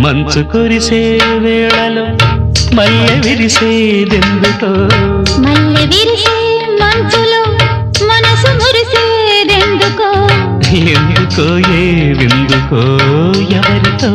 మంచు కురిసే వేళలో మల్లె విరిసేదెందుకో మల్లె విరిసే మంచులో మనసు మురిసేదెందుకో ఎందుకో ఏ విందుకో ఎవరితో